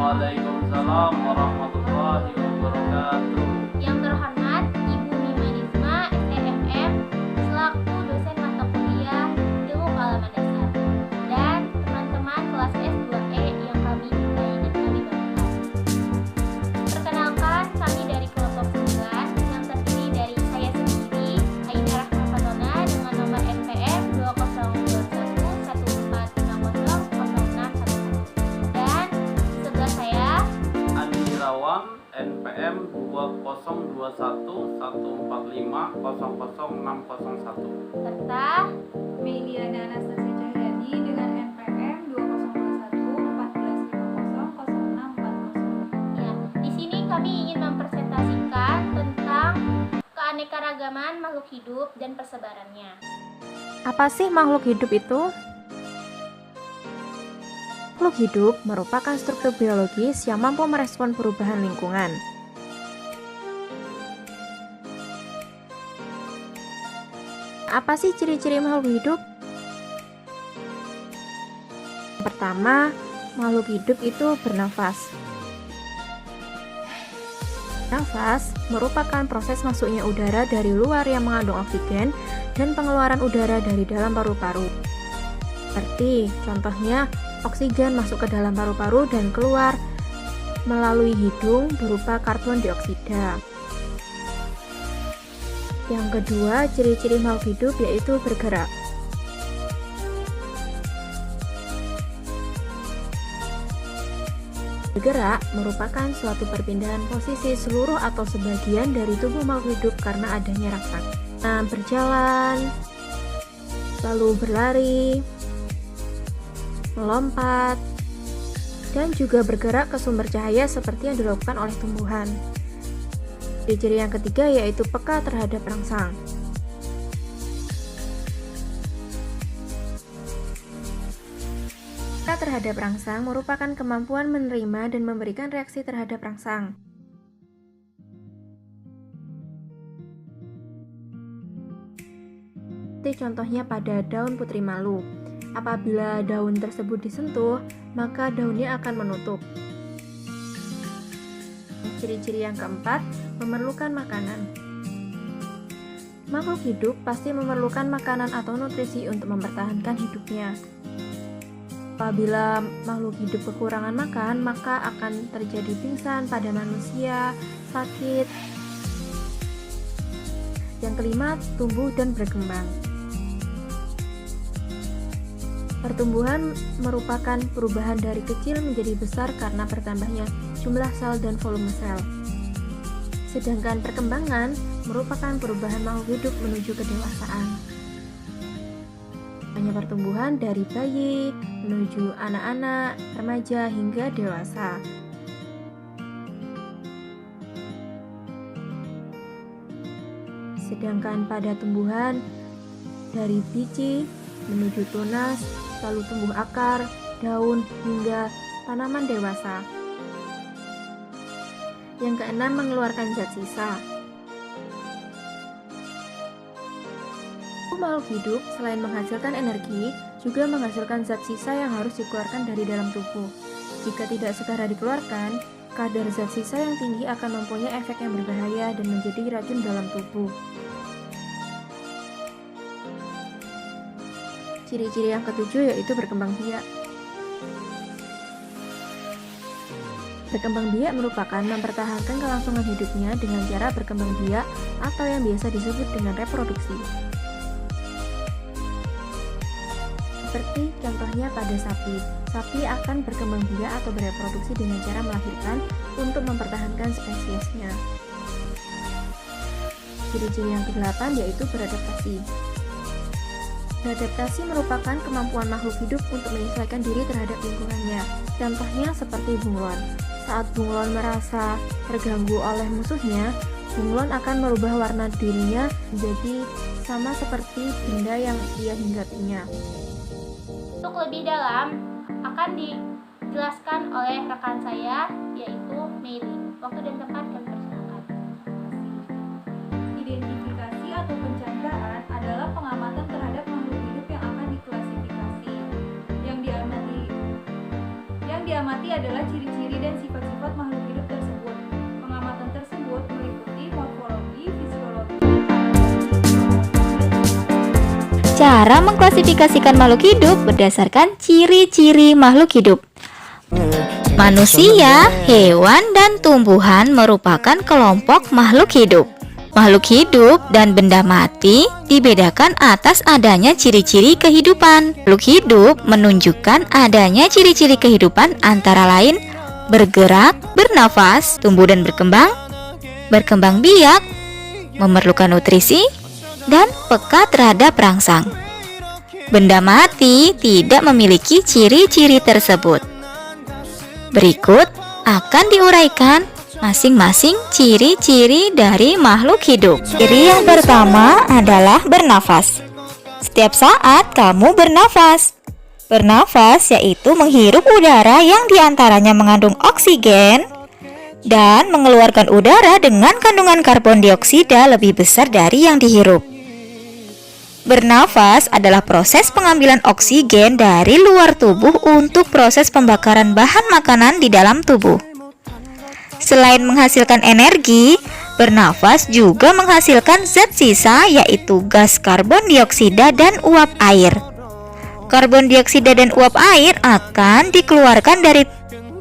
Waalaikumsalam warahmatullahi wabarakatuh. Yang terhormat Ibu Mimanisma STMM selaku dosen mata kuliah Ilmu Kealaman Dasar dan teman-teman kelas S2E yang kami cintai dan kami banggakan. Perkenalkan, kami dari kelompok 9 yang terdiri dari saya sendiri, Aina Rahma Fatona, dengan nomor NPM 202114500611 dan sebelah saya Andi Rawang NPM 202114500601 serta Meiliana Anastasia Cahyadi dengan NPM 202114500640. ya. Di sini kami ingin mempresentasikan tentang keanekaragaman makhluk hidup dan persebarannya. Apa sih makhluk hidup itu? Makhluk hidup merupakan struktur biologis yang mampu merespon perubahan lingkungan. Apa sih ciri-ciri makhluk hidup? Pertama, makhluk hidup itu bernafas. Nafas merupakan proses masuknya udara dari luar yang mengandung oksigen dan pengeluaran udara dari dalam paru-paru. Seperti contohnya, oksigen masuk ke dalam paru-paru dan keluar melalui hidung berupa karbon dioksida. Yang kedua, ciri-ciri makhluk hidup yaitu bergerak. Bergerak merupakan suatu perpindahan posisi seluruh atau sebagian dari tubuh makhluk hidup karena adanya rangsangan. Berjalan, lalu berlari, melompat, dan juga bergerak ke sumber cahaya seperti yang dilakukan oleh tumbuhan. Ciri-ciri yang ketiga yaitu peka terhadap rangsang. Peka terhadap rangsang merupakan kemampuan menerima dan memberikan reaksi terhadap rangsang. Seperti contohnya pada daun putri malu. Apabila daun tersebut disentuh, maka daunnya akan menutup. Ciri-ciri yang keempat, memerlukan makanan. Makhluk hidup pasti memerlukan makanan atau nutrisi untuk mempertahankan hidupnya. Apabila makhluk hidup kekurangan makan, maka akan terjadi pingsan pada manusia, sakit. Yang kelima, tumbuh dan berkembang. Pertumbuhan merupakan perubahan dari kecil menjadi besar karena bertambahnya jumlah sel dan volume sel. Sedangkan perkembangan merupakan perubahan makhluk hidup menuju kedewasaan. Hanya pertumbuhan dari bayi menuju anak-anak, remaja hingga dewasa. Sedangkan pada tumbuhan dari biji menuju tunas, lalu tumbuh akar, daun, hingga tanaman dewasa. Yang keenam, mengeluarkan zat sisa. Makhluk hidup selain menghasilkan energi, juga menghasilkan zat sisa yang harus dikeluarkan dari dalam tubuh. Jika tidak segera dikeluarkan, kadar zat sisa yang tinggi akan mempunyai efek yang berbahaya dan menjadi racun dalam tubuh. Ciri-ciri yang ketujuh yaitu berkembang biak. Berkembang biak merupakan mempertahankan kelangsungan hidupnya dengan cara berkembang biak atau yang biasa disebut dengan reproduksi. Seperti contohnya pada sapi. Sapi akan berkembang biak atau bereproduksi dengan cara melahirkan untuk mempertahankan spesiesnya. Ciri-ciri yang ke-8 yaitu beradaptasi. Beradaptasi merupakan kemampuan makhluk hidup untuk menyesuaikan diri terhadap lingkungannya. Contohnya seperti bunglon. Saat bunglon merasa terganggu oleh musuhnya, bunglon akan merubah warna dirinya menjadi sama seperti benda yang ia hinggapinya. Untuk lebih dalam akan dijelaskan oleh rekan saya yaitu Meili. Waktu dan tempat kami persilakan. Identifikasi atau pencandaan adalah pengamatan terhadap makhluk hidup yang akan diklasifikasi. Yang diamati adalah ciri-ciri dan sifat-sifat makhluk hidup tersebut. Pengamatan tersebut meliputi morfologi, fisiologi. Cara mengklasifikasikan makhluk hidup berdasarkan ciri-ciri makhluk hidup. Manusia, hewan, dan tumbuhan merupakan kelompok makhluk hidup. Makhluk hidup dan benda mati dibedakan atas adanya ciri-ciri kehidupan. Makhluk hidup menunjukkan adanya ciri-ciri kehidupan antara lain bergerak, bernafas, tumbuh dan berkembang biak, memerlukan nutrisi, dan peka terhadap rangsang. Benda mati tidak memiliki ciri-ciri tersebut. Berikut akan diuraikan masing-masing ciri-ciri dari makhluk hidup. Ciri yang pertama adalah bernafas. Setiap saat kamu bernafas. Bernafas yaitu menghirup udara yang diantaranya mengandung oksigen dan mengeluarkan udara dengan kandungan karbon dioksida lebih besar dari yang dihirup. Bernafas adalah proses pengambilan oksigen dari luar tubuh untuk proses pembakaran bahan makanan di dalam tubuh. Selain menghasilkan energi, bernafas juga menghasilkan zat sisa yaitu gas karbon dioksida dan uap air. Karbon dioksida dan uap air akan dikeluarkan dari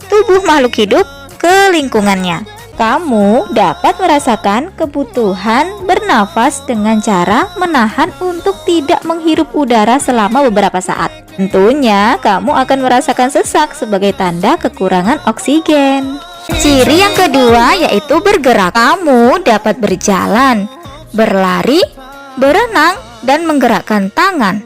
tubuh makhluk hidup ke lingkungannya. Kamu dapat merasakan kebutuhan bernafas dengan cara menahan untuk tidak menghirup udara selama beberapa saat. Tentunya kamu akan merasakan sesak sebagai tanda kekurangan oksigen. Ciri yang kedua yaitu bergerak. Kamu dapat berjalan, berlari, berenang, dan menggerakkan tangan.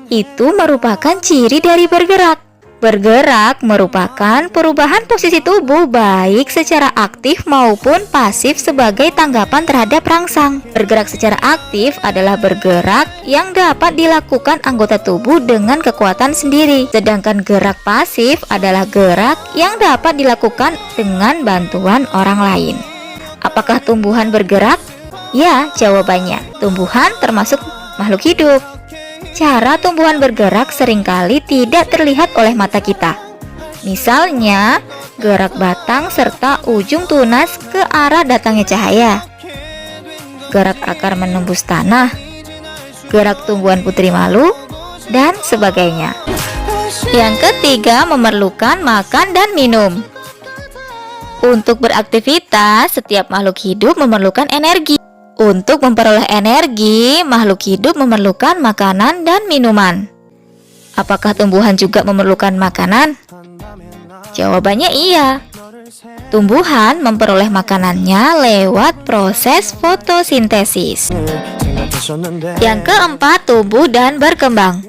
Itu merupakan ciri dari bergerak. Bergerak merupakan perubahan posisi tubuh baik secara aktif maupun pasif sebagai tanggapan terhadap rangsang. Bergerak secara aktif adalah bergerak yang dapat dilakukan anggota tubuh dengan kekuatan sendiri. Sedangkan gerak pasif adalah gerak yang dapat dilakukan dengan bantuan orang lain. Apakah tumbuhan bergerak? Ya, jawabannya. Tumbuhan termasuk makhluk hidup. Cara tumbuhan bergerak seringkali tidak terlihat oleh mata kita. Misalnya, gerak batang serta ujung tunas ke arah datangnya cahaya, gerak akar menembus tanah, gerak tumbuhan putri malu, dan sebagainya. Yang ketiga, memerlukan makan dan minum. Untuk beraktivitas, setiap makhluk hidup memerlukan energi. Untuk memperoleh energi, makhluk hidup memerlukan makanan dan minuman. Apakah tumbuhan juga memerlukan makanan? Jawabannya iya. Tumbuhan memperoleh makanannya lewat proses fotosintesis. Yang keempat, tumbuh dan berkembang.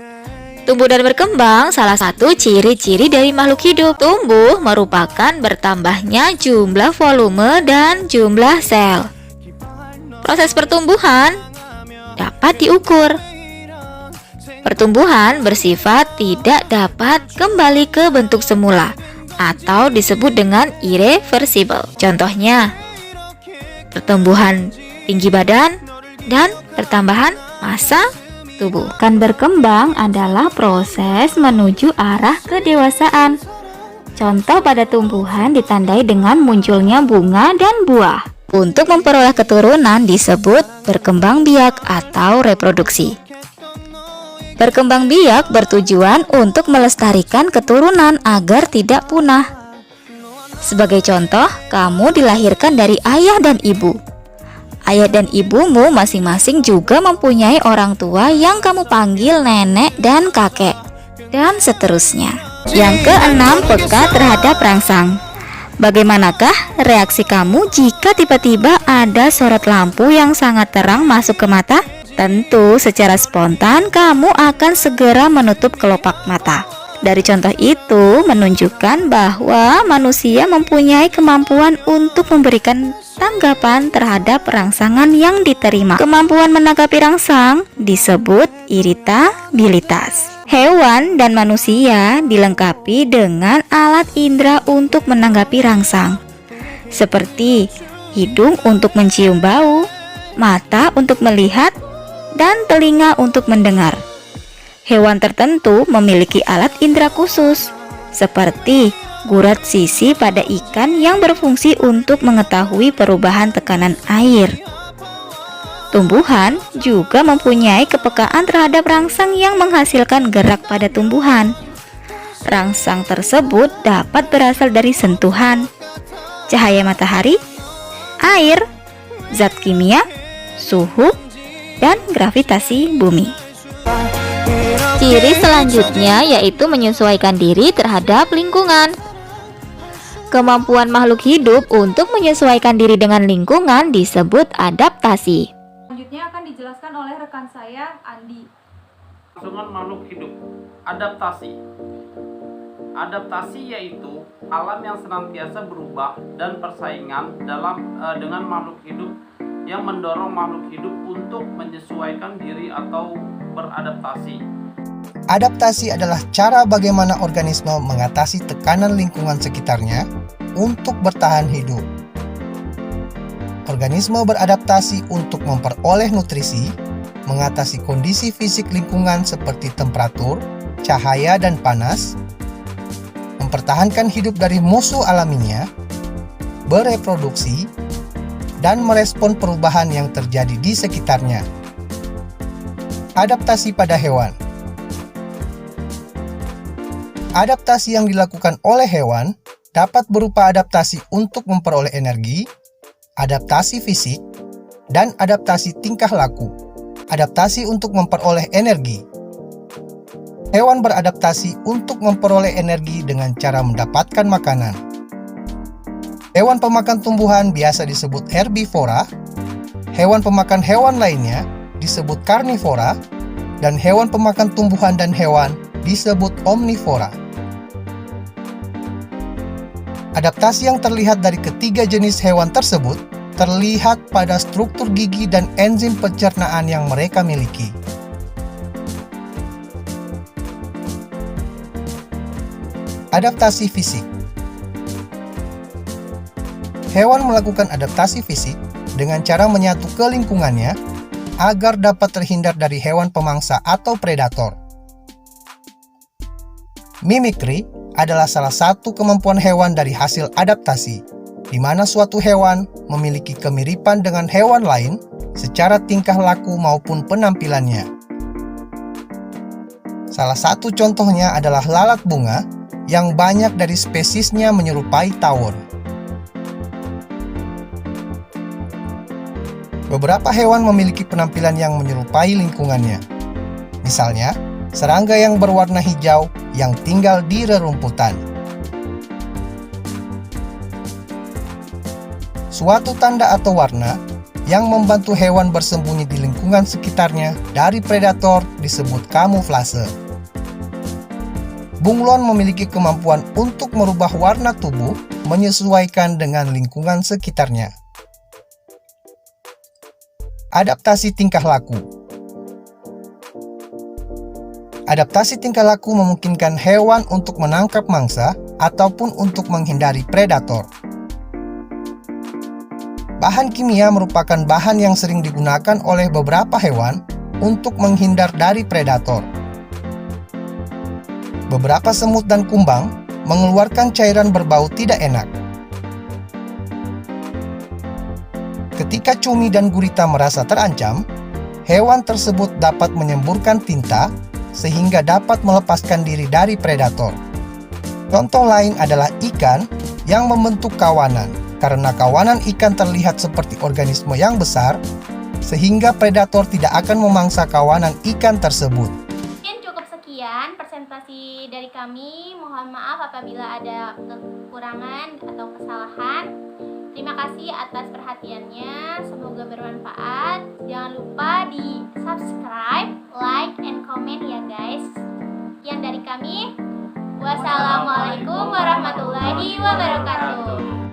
Tumbuh dan berkembang salah satu ciri-ciri dari makhluk hidup. Tumbuh merupakan bertambahnya jumlah volume dan jumlah sel. Proses pertumbuhan dapat diukur. Pertumbuhan bersifat tidak dapat kembali ke bentuk semula atau disebut dengan irreversible. Contohnya, pertumbuhan tinggi badan dan pertambahan massa tubuh. Kan berkembang adalah proses menuju arah kedewasaan. Contoh pada tumbuhan ditandai dengan munculnya bunga dan buah. Untuk memperoleh keturunan disebut berkembang biak atau reproduksi. Berkembang biak bertujuan untuk melestarikan keturunan agar tidak punah. Sebagai contoh, kamu dilahirkan dari ayah dan ibu. Ayah dan ibumu masing-masing juga mempunyai orang tua yang kamu panggil nenek dan kakek, dan seterusnya. Yang keenam, peka terhadap rangsang. Bagaimanakah reaksi kamu jika tiba-tiba ada sorot lampu yang sangat terang masuk ke mata? Tentu secara spontan kamu akan segera menutup kelopak mata. Dari contoh itu menunjukkan bahwa manusia mempunyai kemampuan untuk memberikan tanggapan terhadap rangsangan yang diterima. Kemampuan menanggapi rangsang disebut iritabilitas. Hewan dan manusia dilengkapi dengan alat indera untuk menanggapi rangsang, seperti hidung untuk mencium bau, mata untuk melihat, dan telinga untuk mendengar. Hewan tertentu memiliki alat indera khusus, seperti Gurat sisi pada ikan yang berfungsi untuk mengetahui perubahan tekanan air. Tumbuhan juga mempunyai kepekaan terhadap rangsang yang menghasilkan gerak pada tumbuhan. Rangsang tersebut dapat berasal dari sentuhan, cahaya matahari, air, zat kimia, suhu, dan gravitasi bumi. Ciri selanjutnya yaitu menyesuaikan diri terhadap lingkungan. Kemampuan makhluk hidup untuk menyesuaikan diri dengan lingkungan disebut adaptasi. Selanjutnya akan dijelaskan oleh rekan saya, Andi. Kelangsungan makhluk hidup. Adaptasi. Adaptasi yaitu alam yang senantiasa berubah dan persaingan dengan makhluk hidup yang mendorong makhluk hidup untuk menyesuaikan diri atau beradaptasi. Adaptasi adalah cara bagaimana organisme mengatasi tekanan lingkungan sekitarnya untuk bertahan hidup. Organisme beradaptasi untuk memperoleh nutrisi, mengatasi kondisi fisik lingkungan seperti temperatur, cahaya, dan panas, mempertahankan hidup dari musuh alaminya, bereproduksi, dan merespon perubahan yang terjadi di sekitarnya. Adaptasi pada hewan. Adaptasi yang dilakukan oleh hewan dapat berupa adaptasi untuk memperoleh energi, adaptasi fisik, dan adaptasi tingkah laku. Adaptasi untuk memperoleh energi. Hewan beradaptasi untuk memperoleh energi dengan cara mendapatkan makanan. Hewan pemakan tumbuhan biasa disebut herbivora, hewan pemakan hewan lainnya disebut karnivora, dan hewan pemakan tumbuhan dan hewan disebut omnivora. Adaptasi yang terlihat dari ketiga jenis hewan tersebut terlihat pada struktur gigi dan enzim pencernaan yang mereka miliki. Adaptasi fisik. Hewan melakukan adaptasi fisik dengan cara menyatu ke lingkungannya agar dapat terhindar dari hewan pemangsa atau predator. Mimikri adalah salah satu kemampuan hewan dari hasil adaptasi, di mana suatu hewan memiliki kemiripan dengan hewan lain secara tingkah laku maupun penampilannya. Salah satu contohnya adalah lalat bunga yang banyak dari spesiesnya menyerupai tawon. Beberapa hewan memiliki penampilan yang menyerupai lingkungannya. Misalnya, serangga yang berwarna hijau yang tinggal di rerumputan. Suatu tanda atau warna yang membantu hewan bersembunyi di lingkungan sekitarnya dari predator disebut kamuflase. Bunglon memiliki kemampuan untuk merubah warna tubuh menyesuaikan dengan lingkungan sekitarnya. Adaptasi tingkah laku. Adaptasi tingkah laku memungkinkan hewan untuk menangkap mangsa ataupun untuk menghindari predator. Bahan kimia merupakan bahan yang sering digunakan oleh beberapa hewan untuk menghindar dari predator. Beberapa semut dan kumbang mengeluarkan cairan berbau tidak enak. Ketika cumi dan gurita merasa terancam, hewan tersebut dapat menyemburkan tinta sehingga dapat melepaskan diri dari predator. Contoh lain adalah ikan yang membentuk kawanan. Karena kawanan ikan terlihat seperti organisme yang besar, sehingga predator tidak akan memangsa kawanan ikan tersebut. Mungkin cukup sekian presentasi dari kami. Mohon maaf apabila ada kekurangan atau kesalahan. Terima kasih atas perhatiannya. Semoga bermanfaat. Jangan lupa di subscribe, like, and comment ya guys. Sekian dari kami. Wassalamualaikum warahmatullahi wabarakatuh.